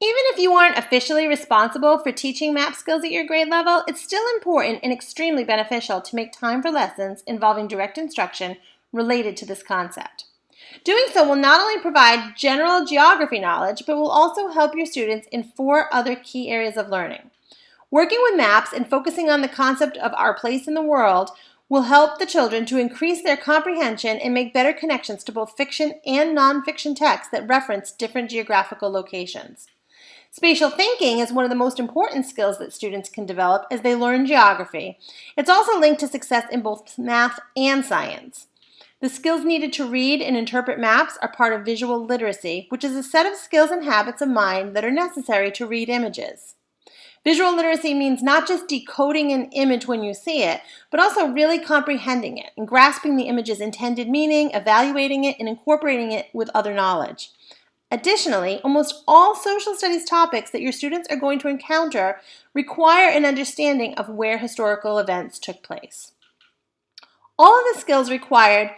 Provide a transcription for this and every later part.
Even if you aren't officially responsible for teaching map skills at your grade level, it's still important and extremely beneficial to make time for lessons involving direct instruction related to this concept. Doing so will not only provide general geography knowledge, but will also help your students in 4 other key areas of learning. Working with maps and focusing on the concept of our place in the world will help the children to increase their comprehension and make better connections to both fiction and nonfiction texts that reference different geographical locations. Spatial thinking is one of the most important skills that students can develop as they learn geography. It's also linked to success in both math and science. The skills needed to read and interpret maps are part of visual literacy, which is a set of skills and habits of mind that are necessary to read images. Visual literacy means not just decoding an image when you see it, but also really comprehending it and grasping the image's intended meaning, evaluating it, and incorporating it with other knowledge. Additionally, almost all social studies topics that your students are going to encounter require an understanding of where historical events took place. All of the skills required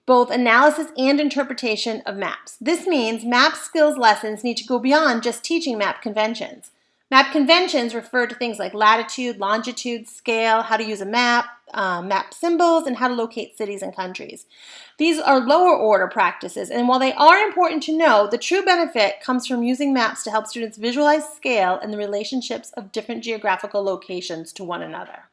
both analysis and interpretation of maps. This means map skills lessons need to go beyond just teaching map conventions. Map conventions refer to things like latitude, longitude, scale, how to use a map, map symbols, and how to locate cities and countries. These are lower order practices, and while they are important to know, the true benefit comes from using maps to help students visualize scale and the relationships of different geographical locations to one another.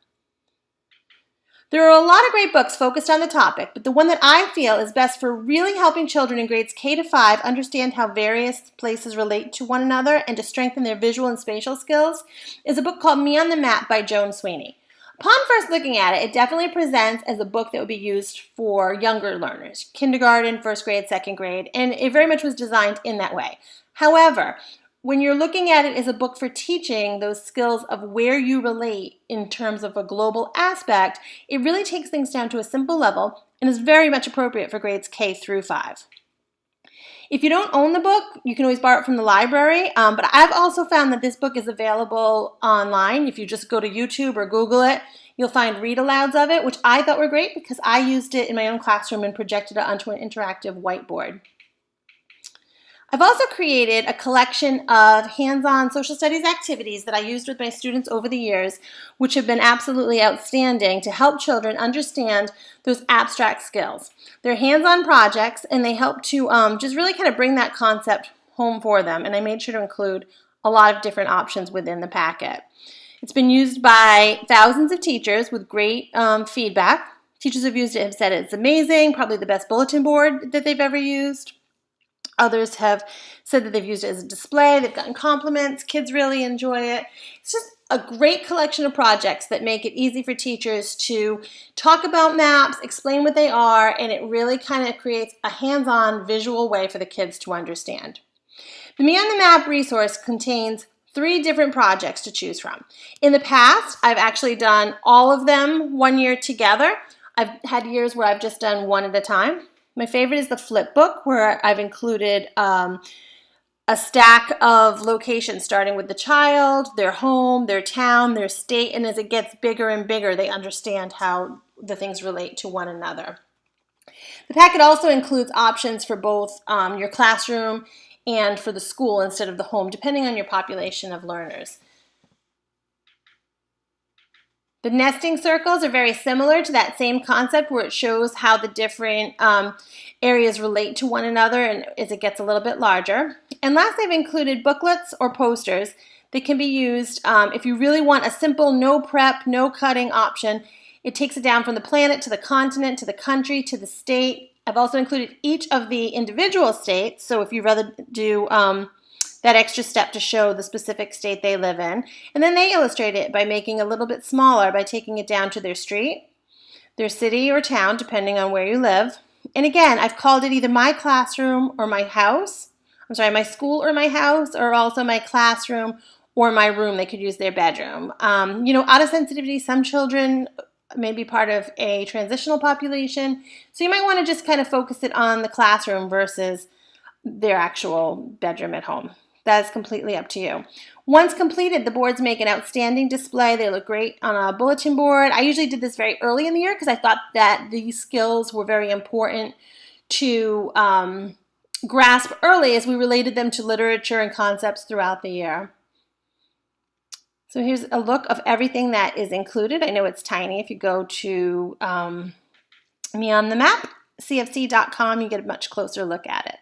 There are a lot of great books focused on the topic, but the one that I feel is best for really helping children in grades K to 5 understand how various places relate to one another and to strengthen their visual and spatial skills is a book called Me on the Map by Joan Sweeney. Upon first looking at it, it definitely presents as a book that would be used for younger learners, kindergarten, first grade, second grade, and it very much was designed in that way. However, when you're looking at it as a book for teaching those skills of where you relate in terms of a global aspect, it really takes things down to a simple level and is very much appropriate for grades K through 5. If you don't own the book, you can always borrow it from the library, but I've also found that this book is available online. If you just go to YouTube or Google it, you'll find read-alouds of it, which I thought were great because I used it in my own classroom and projected it onto an interactive whiteboard. I've also created a collection of hands-on social studies activities that I used with my students over the years, which have been absolutely outstanding to help children understand those abstract skills. They're hands-on projects, and they help to just really kind of bring that concept home for them, and I made sure to include a lot of different options within the packet. It's been used by thousands of teachers with great feedback. Teachers who've used it have said it's amazing, probably the best bulletin board that they've ever used. Others have said that they've used it as a display. They've gotten compliments. Kids really enjoy it. It's just a great collection of projects that make it easy for teachers to talk about maps, explain what they are, and it really kind of creates a hands-on visual way for the kids to understand. The Me on the Map resource contains 3 different projects to choose from. In the past, I've actually done all of them one year together. I've had years where I've just done one at a time. My favorite is the flip book, where I've included a stack of locations starting with the child, their home, their town, their state, and as it gets bigger and bigger, they understand how the things relate to one another. The packet also includes options for both your classroom and for the school instead of the home, depending on your population of learners. The nesting circles are very similar to that same concept where it shows how the different areas relate to one another and as it gets a little bit larger. And last, I've included booklets or posters that can be used if you really want a simple no prep, no cutting option. It takes it down from the planet to the continent, to the country, to the state. I've also included each of the individual states, so if you'd rather do that extra step to show the specific state they live in. And then they illustrate it by making it a little bit smaller by taking it down to their street, their city or town, depending on where you live. And again, I've called it either my classroom or my house. My school or my house, or also my classroom or my room. They could use their bedroom. Out of sensitivity, some children may be part of a transitional population. So you might want to just kind of focus it on the classroom versus their actual bedroom at home. That is completely up to you. Once completed, the boards make an outstanding display. They look great on a bulletin board. I usually did this very early in the year because I thought that these skills were very important to grasp early as we related them to literature and concepts throughout the year. So here's a look of everything that is included. I know it's tiny. If you go to Me on the Map, cfc.com, you get a much closer look at it.